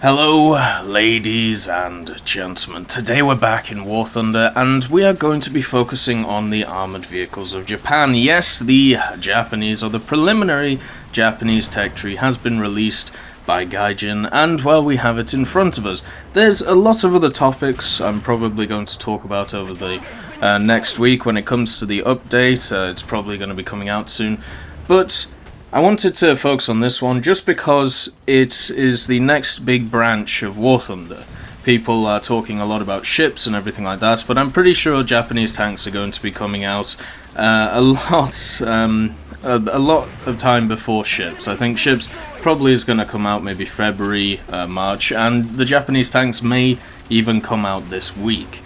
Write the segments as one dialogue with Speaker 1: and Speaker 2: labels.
Speaker 1: Hello, ladies and gentlemen. Today we're back in War Thunder, and we are going to be focusing on the armoured vehicles of Japan. Yes, the Japanese, or the preliminary Japanese tech tree, has been released by Gaijin, and well, we have it in front of us. There's a lot of other topics I'm probably going to talk about over the next week when it comes to the update. It's probably going to be coming out soon, but I wanted to focus on this one just because it is the next big branch of War Thunder. People are talking a lot about ships and everything like that, but I'm pretty sure Japanese tanks are going to be coming out a lot of time before ships. I think ships probably is going to come out maybe February, March, and the Japanese tanks may even come out this week.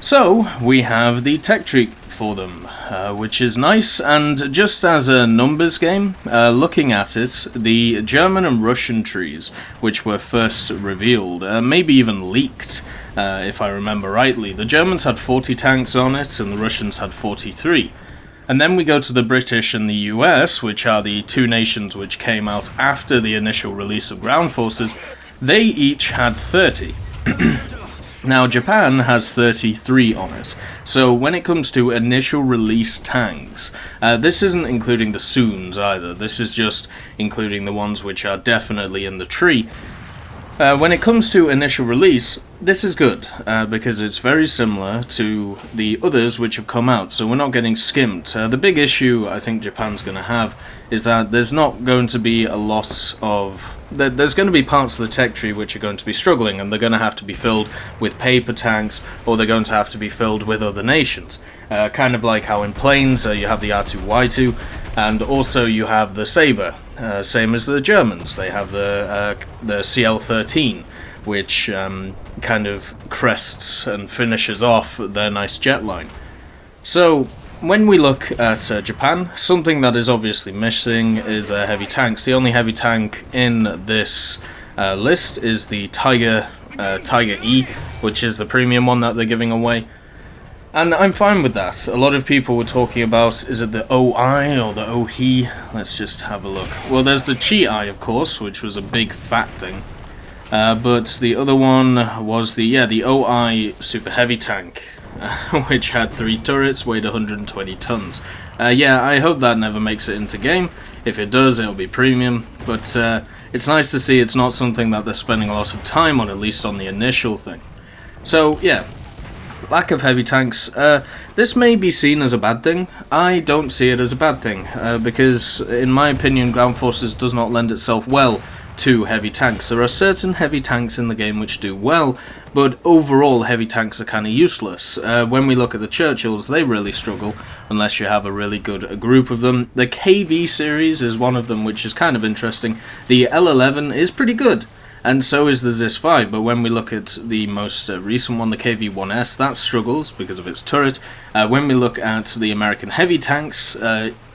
Speaker 1: So, we have the tech tree for them, which is nice, and just as a numbers game, looking at it, the German and Russian trees, which were first revealed, maybe even leaked, if I remember rightly, the Germans had 40 tanks on it, and the Russians had 43. And then we go to the British and the US, which are the two nations which came out after the initial release of ground forces. They each had 30. Now, Japan has 33 on it, so when it comes to initial release tanks, this isn't including the Soons either, this is just including the ones which are definitely in the tree. When it comes to initial release, this is good, because it's very similar to the others which have come out, so we're not getting skimped. The big issue I think Japan's going to have is that there's not going to be a lot of... There's going to be parts of the tech tree which are going to be struggling, and they're going to have to be filled with paper tanks, or they're going to have to be filled with other nations. Kind of like how in planes you have the R2-Y2, and also you have the Sabre. Same as the Germans, they have the CL-13, which kind of crests and finishes off their nice jet line. So, when we look at Japan, something that is obviously missing is heavy tanks. The only heavy tank in this list is the Tiger E, which is the premium one that they're giving away. And I'm fine with that. A lot of people were talking about, is it the OI or the OHE? Let's just have a look. Well, there's the Cheery, of course, which was a big fat thing. But the other one was the OI Super Heavy Tank, which had 3 turrets, weighed 120 tons. I hope that never makes it into game. If it does, it'll be premium. But it's nice to see it's not something that they're spending a lot of time on, at least on the initial thing. So, yeah. Lack of heavy tanks. This may be seen as a bad thing. I don't see it as a bad thing, because in my opinion Ground Forces does not lend itself well to heavy tanks. There are certain heavy tanks in the game which do well, but overall heavy tanks are kind of useless. When we look at the Churchills, they really struggle unless you have a really good group of them. The KV series is one of them which is kind of interesting. The L11 is pretty good. And so is the ZIS-5, but when we look at the most recent one, the KV-1S, that struggles because of its turret. When we look at the American heavy tanks,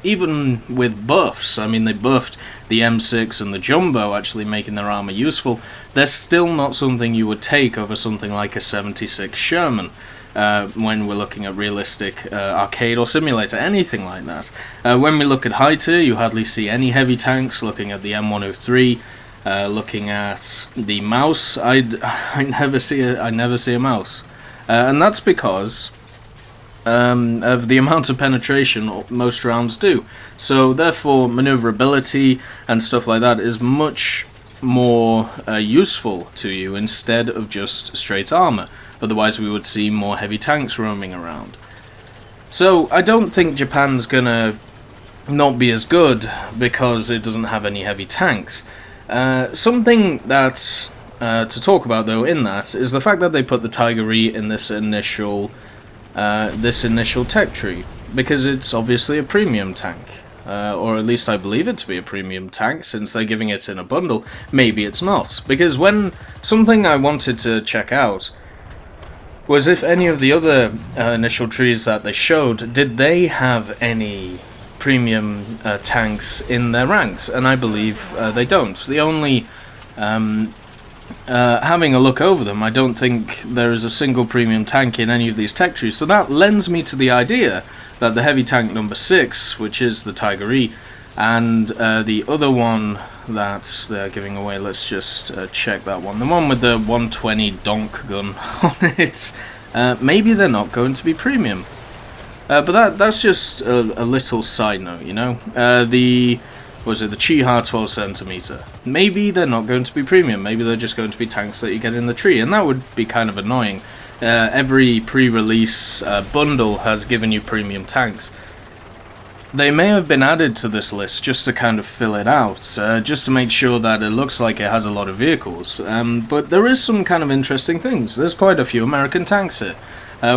Speaker 1: even with buffs, I mean they buffed the M6 and the Jumbo, actually making their armor useful, they're still not something you would take over something like a 76 Sherman. When we're looking at realistic arcade or simulator, anything like that. When we look at high tier, you hardly see any heavy tanks. Looking at the M103, looking at the mouse, I never see a mouse, and that's because of the amount of penetration most rounds do. So therefore, maneuverability and stuff like that is much more useful to you instead of just straight armor. Otherwise, we would see more heavy tanks roaming around. So I don't think Japan's gonna not be as good because it doesn't have any heavy tanks. Something that's to talk about though in that is the fact that they put the Tiger E in this initial tech tree, because it's obviously a premium tank, or at least I believe it to be a premium tank since they're giving it in a bundle. Maybe it's not, because when something I wanted to check out was if any of the other initial trees that they showed, did they have any premium tanks in their ranks, and I believe they don't. The only, having a look over them, I don't think there is a single premium tank in any of these tech trees, so that lends me to the idea that the heavy tank number 6, which is the Tiger E, and the other one, that they're giving away. Let's just check that one. The one with the 120 donk gun on it. Maybe they're not going to be premium. But that's just a little side note, you know. The Cheery 12cm. Maybe they're not going to be premium. Maybe they're just going to be tanks that you get in the tree, and that would be kind of annoying. Every pre-release bundle has given you premium tanks. They may have been added to this list just to kind of fill it out, just to make sure that it looks like it has a lot of vehicles. But there is some kind of interesting things. There's quite a few American tanks here.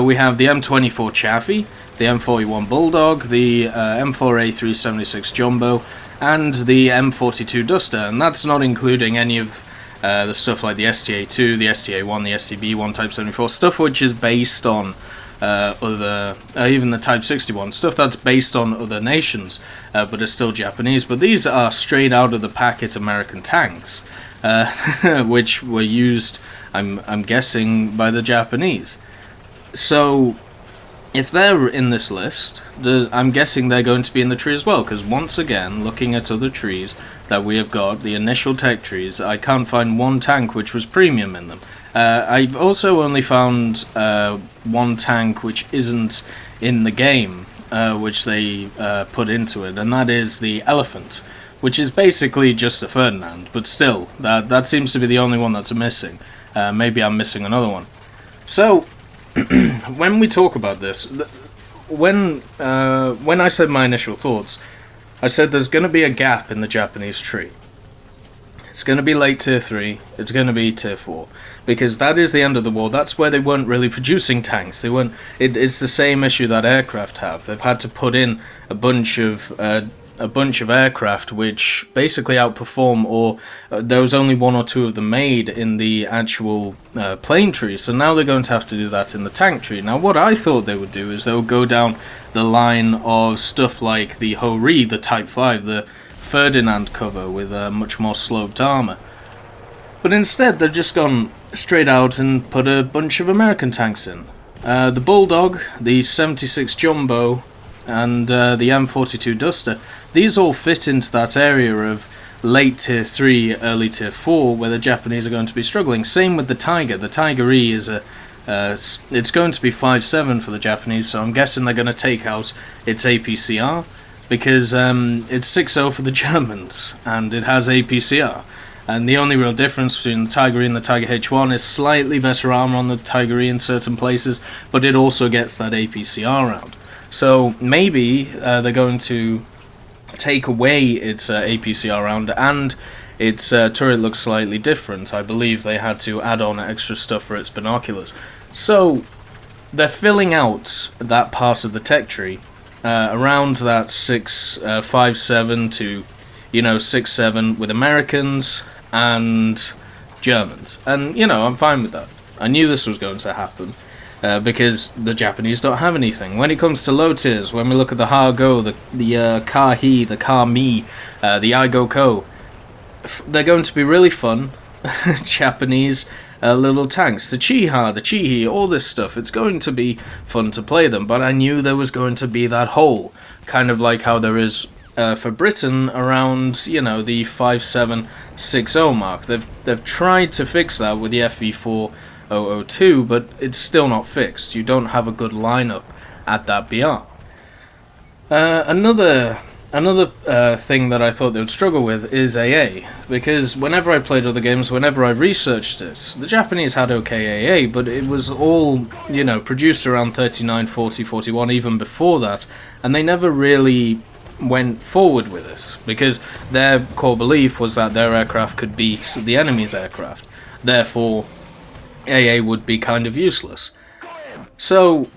Speaker 1: We have the M24 Chaffee, the M41 Bulldog, the M4A376 Jumbo, and the M42 Duster, and that's not including any of the stuff like the STA2, the STA1, the STB1 Type 74, stuff which is based on even the Type 61, stuff that's based on other nations, but is still Japanese. But these are straight out of the packet American tanks, which were used, I'm guessing, by the Japanese. So if they're in this list, I'm guessing they're going to be in the tree as well, because once again, looking at other trees that we have got, the initial tech trees, I can't find one tank which was premium in them. I've also only found one tank which isn't in the game, which they put into it, and that is the Elephant, which is basically just a Ferdinand, but still, that seems to be the only one that's missing. Maybe I'm missing another one. So, when we talk about this, when I said my initial thoughts, I said there's going to be a gap in the Japanese tree. It's going to be late tier 3, it's going to be tier 4, because that is the end of the war. That's where they weren't really producing tanks. It's the same issue that aircraft have. They've had to put in a bunch of aircraft which basically outperform, or there was only one or two of them made in the actual plane tree, so now they're going to have to do that in the tank tree. Now what I thought they would do is they would go down the line of stuff like the Hori, the Type 5, the Ferdinand cover with much more sloped armor. But instead they've just gone straight out and put a bunch of American tanks in. The Bulldog, the 76 Jumbo, and the M42 Duster, these all fit into that area of late tier 3, early tier 4, where the Japanese are going to be struggling. Same with the Tiger. The Tiger E is it's going to be 5.7 for the Japanese, so I'm guessing they're going to take out its APCR, because it's 6.0 for the Germans, and it has APCR. And the only real difference between the Tiger E and the Tiger H1 is slightly better armor on the Tiger E in certain places, but it also gets that APCR round. So maybe they're going to take away its APCR round, and its turret looks slightly different. I believe they had to add on extra stuff for its binoculars. So they're filling out that part of the tech tree around that 5.7 to 6.7 with Americans and Germans, and I'm fine with that. I knew this was going to happen. Because the Japanese don't have anything. When it comes to low tiers, when we look at the Ha-Go, the Ka-He, the Ka-Mi, the I-Go-Ko, they're going to be really fun Japanese little tanks. The Chiha, the Chihi, all this stuff, it's going to be fun to play them, but I knew there was going to be that hole, kind of like how there is for Britain around, the 5.7, 6.0 mark. They've tried to fix that with the FV4 002, but it's still not fixed. You don't have a good lineup at that BR. Another thing that I thought they would struggle with is AA, because whenever I played other games, whenever I researched this, the Japanese had okay AA, but it was all, produced around 39, 40, 41, even before that, and they never really went forward with this, because their core belief was that their aircraft could beat the enemy's aircraft. Therefore, AA would be kind of useless. So,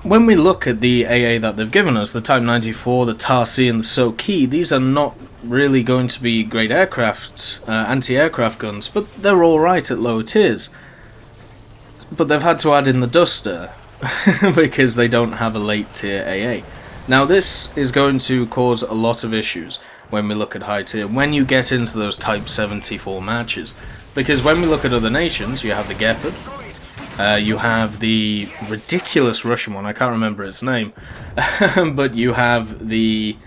Speaker 1: when we look at the AA that they've given us, the Type 94, the Tar-C, and the So-Ki, these are not really going to be great aircraft, anti-aircraft guns, but they're alright at lower tiers. But they've had to add in the Duster, because they don't have a late tier AA. Now this is going to cause a lot of issues when we look at high tier, when you get into those Type 74 matches. Because when we look at other nations, you have the Gepard, you have the ridiculous Russian one, I can't remember its name, but you have the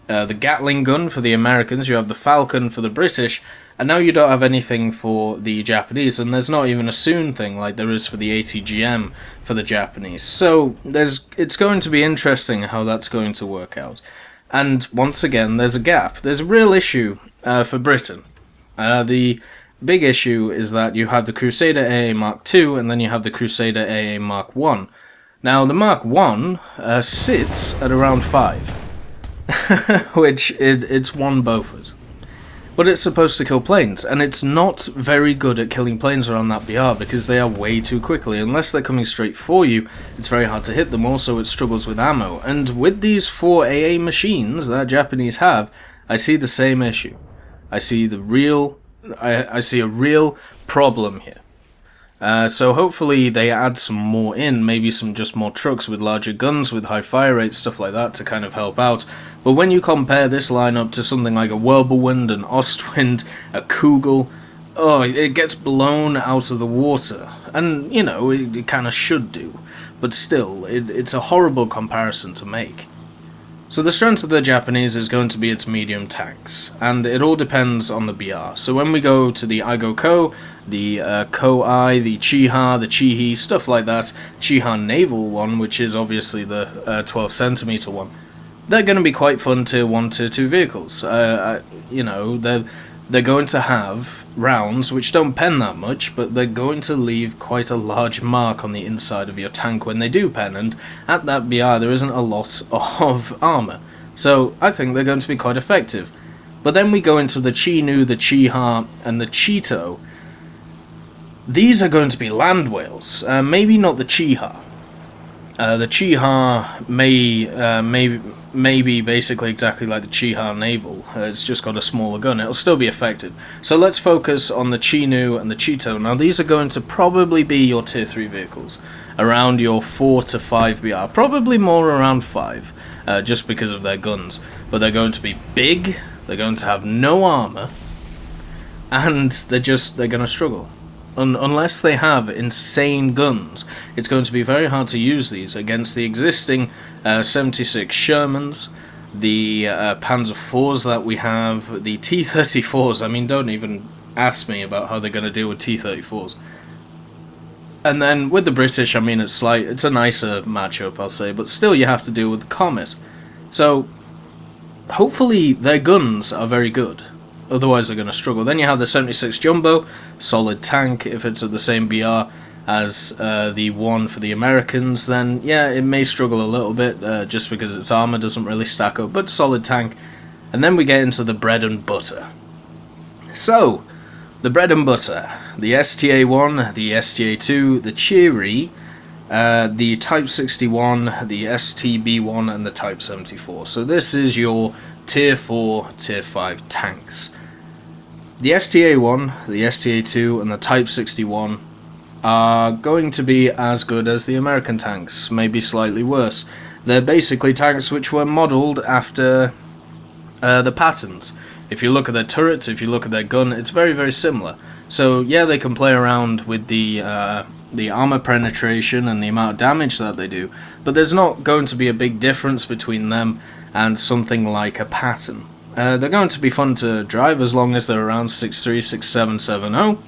Speaker 1: the Gatling gun for the Americans, you have the Falcon for the British, and now you don't have anything for the Japanese, and there's not even a Soon thing like there is for the ATGM for the Japanese. So it's going to be interesting how that's going to work out. And once again, there's a gap. There's a real issue for Britain. The big issue is that you have the Crusader AA Mark II, and then you have the Crusader AA Mark I. Now, the Mark I sits at around 5, which it's one Bofors. But it's supposed to kill planes, and it's not very good at killing planes around that BR because they are way too quickly. Unless they're coming straight for you, it's very hard to hit them. Also, it struggles with ammo. And with these 4 AA machines that Japanese have, I see the same issue. I see a real problem here. So hopefully they add some more in, maybe some just more trucks with larger guns, with high fire rates, stuff like that to kind of help out. But when you compare this lineup to something like a Wirbelwind, an Ostwind, a Kugel, oh, it gets blown out of the water. And, you know, it kind of should do. But still, it's a horrible comparison to make. So the strength of the Japanese is going to be its medium tanks, and it all depends on the BR. So when we go to the Igo-Ko, the Ko-I, the Chiha, the Chihi, stuff like that, Chiha Naval one, which is obviously the 12cm one, they're going to be quite fun Tier 1, Tier 2 vehicles. You know, they're going to have rounds which don't pen that much, but they're going to leave quite a large mark on the inside of your tank when they do pen, and at that BR there isn't a lot of armor. So I think they're going to be quite effective. But then we go into the Chi-Nu, the Chiha, and the Cheeto. These are going to be land whales, maybe not the Chiha. The Chiha may be basically exactly like the Chiha Naval. It's just got a smaller gun. It'll still be effective. So let's focus on the Chi-Nu and the Cheeto. Now these are going to probably be your Tier 3 vehicles, around your 4 to 5 BR, probably more around 5, just because of their guns. But they're going to be big, they're going to have no armor, and they're going to struggle. Unless they have insane guns, it's going to be very hard to use these against the existing 76 Shermans, the Panzer IVs that we have, the T-34s. I mean, don't even ask me about how they're going to deal with T-34s. And then with the British, I mean, it's a nicer matchup, I'll say, but still you have to deal with the Comet. So, hopefully their guns are very good. Otherwise they're going to struggle. Then you have the 76 Jumbo, solid tank. If it's at the same BR as the one for the Americans, then yeah, it may struggle a little bit, just because its armor doesn't really stack up, but solid tank. And then we get into the bread and butter. So, the bread and butter. The STA-1, the STA-2, the Cheery, the Type 61, the STB-1, and the Type 74. So this is your Tier 4, Tier 5 tanks. The STA-1, the STA-2, and the Type 61 are going to be as good as the American tanks, maybe slightly worse. They're basically tanks which were modelled after the patterns. If you look at their turrets, if you look at their gun, it's very, very similar. So yeah, they can play around with the armor penetration and the amount of damage that they do, but there's not going to be a big difference between them and something like a pattern. They're going to be fun to drive as long as they're around 6.3, 6.7,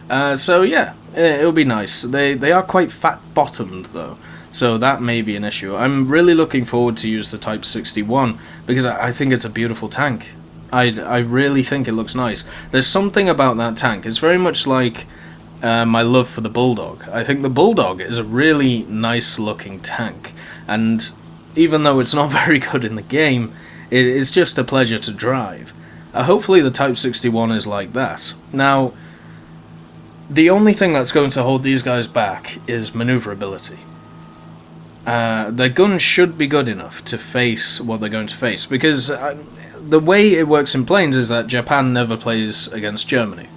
Speaker 1: 7.0. So yeah, it'll be nice. They are quite fat-bottomed though, so that may be an issue. I'm really looking forward to use the Type 61 because I think it's a beautiful tank. I really think it looks nice. There's something about that tank. It's very much like my love for the Bulldog. I think the Bulldog is a really nice looking tank, and even though it's not very good in the game, it is just a pleasure to drive. Hopefully the Type 61 is like that. Now, the only thing that's going to hold these guys back is maneuverability. Their guns should be good enough to face what they're going to face, because the way it works in planes is that Japan never plays against Germany,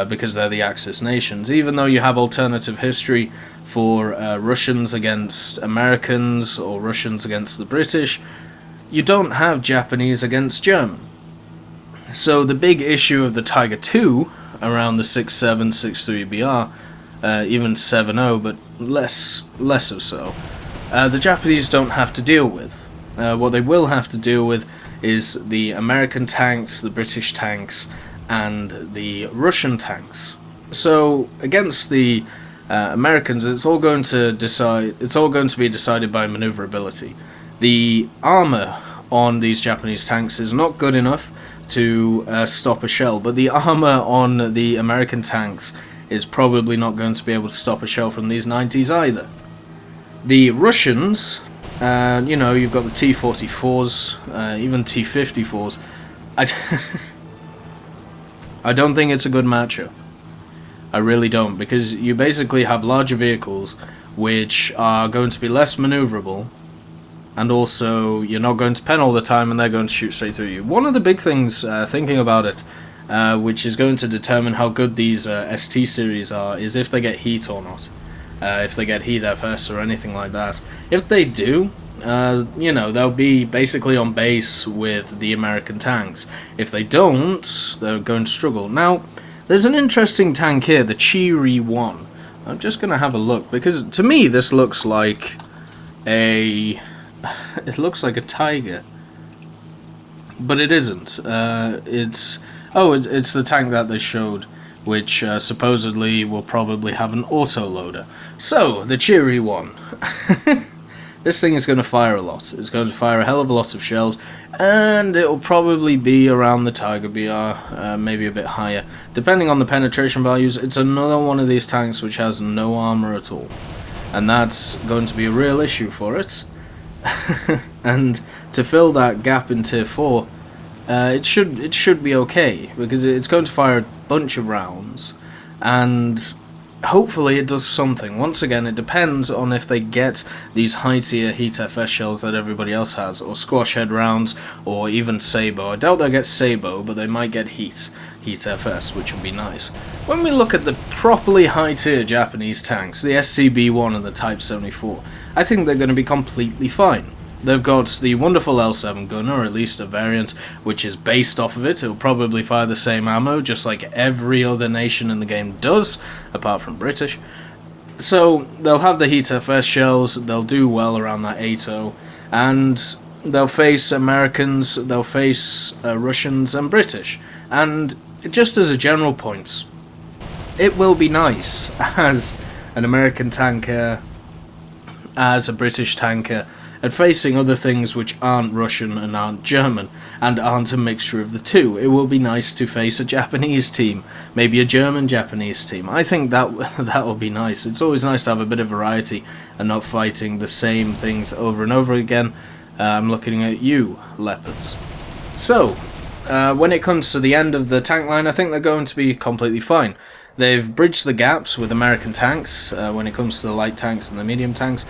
Speaker 1: because they're the Axis nations. Even though you have alternative history for Russians against Americans or Russians against the British, you don't have Japanese against German. So the big issue of the Tiger II, around the 6.7, 6.3 BR, even 7.0, but less of so, the Japanese don't have to deal with. What they will have to deal with is the American tanks, the British tanks, and the Russian tanks. So against the Americans, it's all going to be decided by maneuverability. The armor on these Japanese tanks is not good enough to stop a shell, but the armor on the American tanks is probably not going to be able to stop a shell from these 90s either. The Russians, you've got the T-44s, even T-54s. I don't think it's a good matchup. I really don't, because you basically have larger vehicles which are going to be less maneuverable, and also you're not going to pen all the time and they're going to shoot straight through you. One of the big things, thinking about it, which is going to determine how good these ST series are, is if they get heat or not. If they get heat FS or anything like that. If they do, they'll be basically on base with the American tanks. If they don't, they're going to struggle. Now, there's an interesting tank here, the Cheery 1. I'm just going to have a look, because to me this looks like a... it looks like a Tiger. But it isn't. It's the tank that they showed, which supposedly will probably have an autoloader. So, the Cheery 1. This thing is going to fire a lot. It's going to fire a hell of a lot of shells, and it will probably be around the Tiger BR, maybe a bit higher. Depending on the penetration values, it's another one of these tanks which has no armor at all. And that's going to be a real issue for it. And to fill that gap in Tier 4, it should be okay, because it's going to fire a bunch of rounds, and hopefully it does something. Once again, it depends on if they get these high-tier Heat FS shells that everybody else has, or squash head rounds, or even Sabo. I doubt they'll get Sabo, but they might get Heat FS, which would be nice. When we look at the properly high-tier Japanese tanks, the SCB-1 and the Type 74, I think they're going to be completely fine. They've got the wonderful L7 gun, or at least a variant, which is based off of it. It'll probably fire the same ammo, just like every other nation in the game does, apart from British. So, they'll have the Heat FS shells, they'll do well around that 8.0, and they'll face Americans, they'll face Russians and British. And just as a general point, it will be nice as an American tanker, as a British tanker, and facing other things which aren't Russian and aren't German, and aren't a mixture of the two. It will be nice to face a Japanese team, maybe a German-Japanese team. I think that will be nice. It's always nice to have a bit of variety and not fighting the same things over and over again. I'm looking at you, Leopards. So, when it comes to the end of the tank line, I think they're going to be completely fine. They've bridged the gaps with American tanks when it comes to the light tanks and the medium tanks,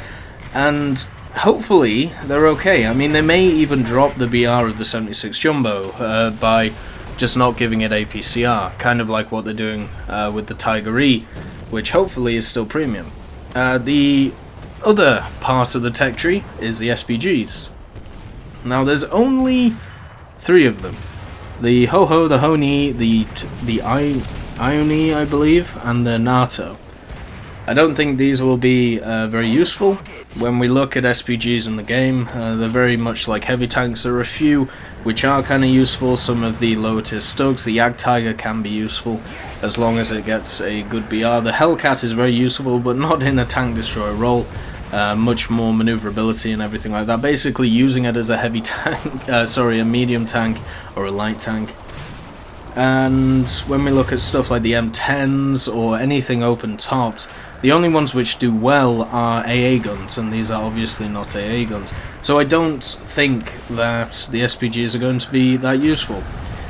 Speaker 1: and hopefully they're okay. I mean, they may even drop the BR of the 76 Jumbo by just not giving it APCR, kind of like what they're doing with the Tiger E, which hopefully is still premium. The other part of the tech tree is the SPGs. Now, there's only 3 of them. The Ho-Ho, the Honi, the Ioni, I believe, and the NATO. I don't think these will be very useful. When we look at SPGs in the game, they're very much like heavy tanks. There are a few which are kind of useful. Some of the lower tier Stugs, the Yak Tiger can be useful as long as it gets a good BR. The Hellcat is very useful, but not in a tank destroyer role. Much more maneuverability and everything like that. Basically using it as a heavy tank, a medium tank or a light tank. And when we look at stuff like the M10s or anything open-topped, the only ones which do well are AA guns, and these are obviously not AA guns. So I don't think that the SPGs are going to be that useful.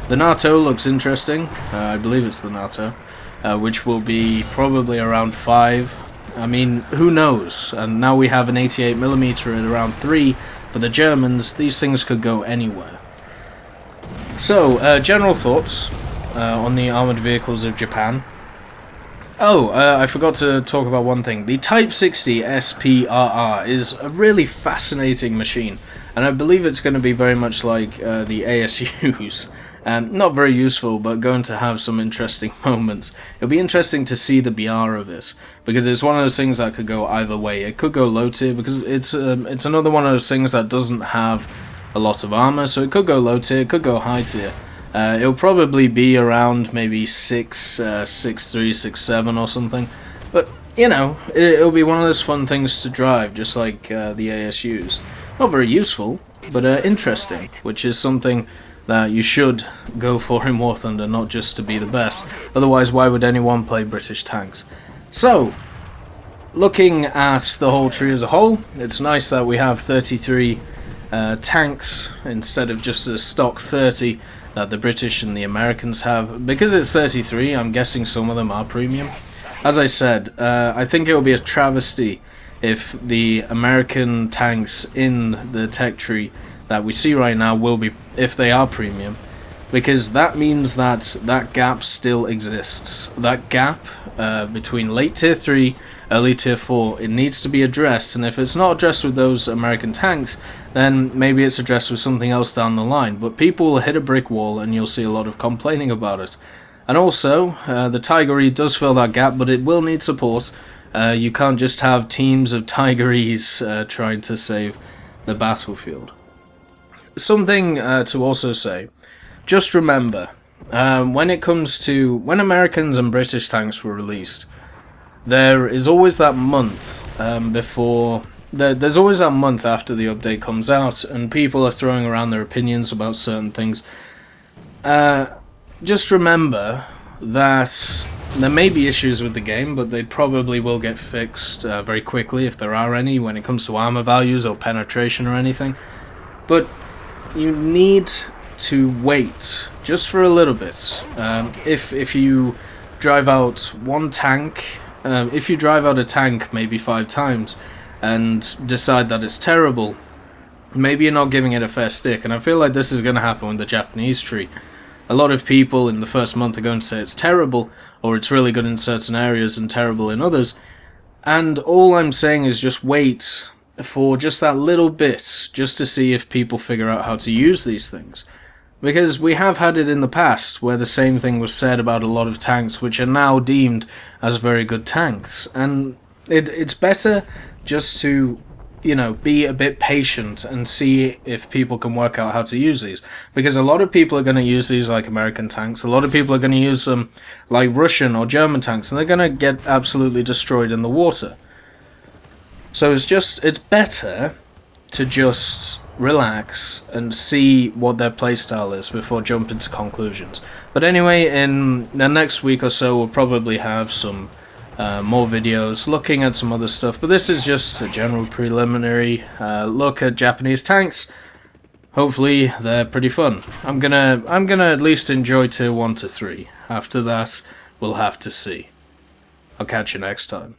Speaker 1: The NATO looks interesting. I believe it's the NATO, which will be probably around 5. I mean, who knows? And now we have an 88mm at around 3 for the Germans. These things could go anywhere. So, general thoughts on the armoured vehicles of Japan. Oh, I forgot to talk about one thing. The Type 60 SPRR is a really fascinating machine, and I believe it's going to be very much like the ASUs. Not very useful, but going to have some interesting moments. It'll be interesting to see the BR of this, because it's one of those things that could go either way. It could go low tier, because it's another one of those things that doesn't have a lot of armor, so it could go low tier, it could go high tier. It'll probably be around maybe 6'3", 6'7", or something. But, you know, it'll be one of those fun things to drive, just like the ASUs. Not very useful, but interesting, which is something that you should go for in War Thunder, not just to be the best. Otherwise, why would anyone play British tanks? So, looking at the whole tree as a whole, it's nice that we have 33 tanks instead of just the stock 30 that the British and the Americans have. Because it's 33, I'm guessing some of them are premium. As I said, I think it will be a travesty if the American tanks in the tech tree that we see right now will be, if they are premium, because that means that that gap still exists. That gap between late tier 3, early tier 4, it needs to be addressed, and if it's not addressed with those American tanks, then maybe it's addressed with something else down the line, but people will hit a brick wall and you'll see a lot of complaining about it. And also, the Tiger-E does fill that gap, but it will need support. You can't just have teams of Tiger-Es trying to save the battlefield. Something to also say, just remember, when it comes to when Americans and British tanks were released, there is always that month before, there's always that month after the update comes out, and people are throwing around their opinions about certain things. Just remember that there may be issues with the game, but they probably will get fixed very quickly if there are any when it comes to armor values or penetration or anything. But you need to wait just for a little bit. If you drive out one tank, if you drive out a tank maybe 5 times and decide that it's terrible, maybe you're not giving it a fair stick, and I feel like this is going to happen with the Japanese tree. A lot of people in the first month are going to say it's terrible, or it's really good in certain areas and terrible in others, and all I'm saying is just wait for just that little bit, just to see if people figure out how to use these things. Because we have had it in the past, where the same thing was said about a lot of tanks, which are now deemed as very good tanks, and it's better just to, you know, be a bit patient and see if people can work out how to use these. Because a lot of people are going to use these like American tanks, a lot of people are going to use them like Russian or German tanks, and they're going to get absolutely destroyed in the water. So it's better to just relax and see what their playstyle is before jumping to conclusions. But anyway, in the next week or so we'll probably have some more videos looking at some other stuff, but this is just a general preliminary look at Japanese tanks. Hopefully they're pretty fun. I'm gonna at least enjoy tier 1 to 3. After that, we'll have to see. I'll catch you next time.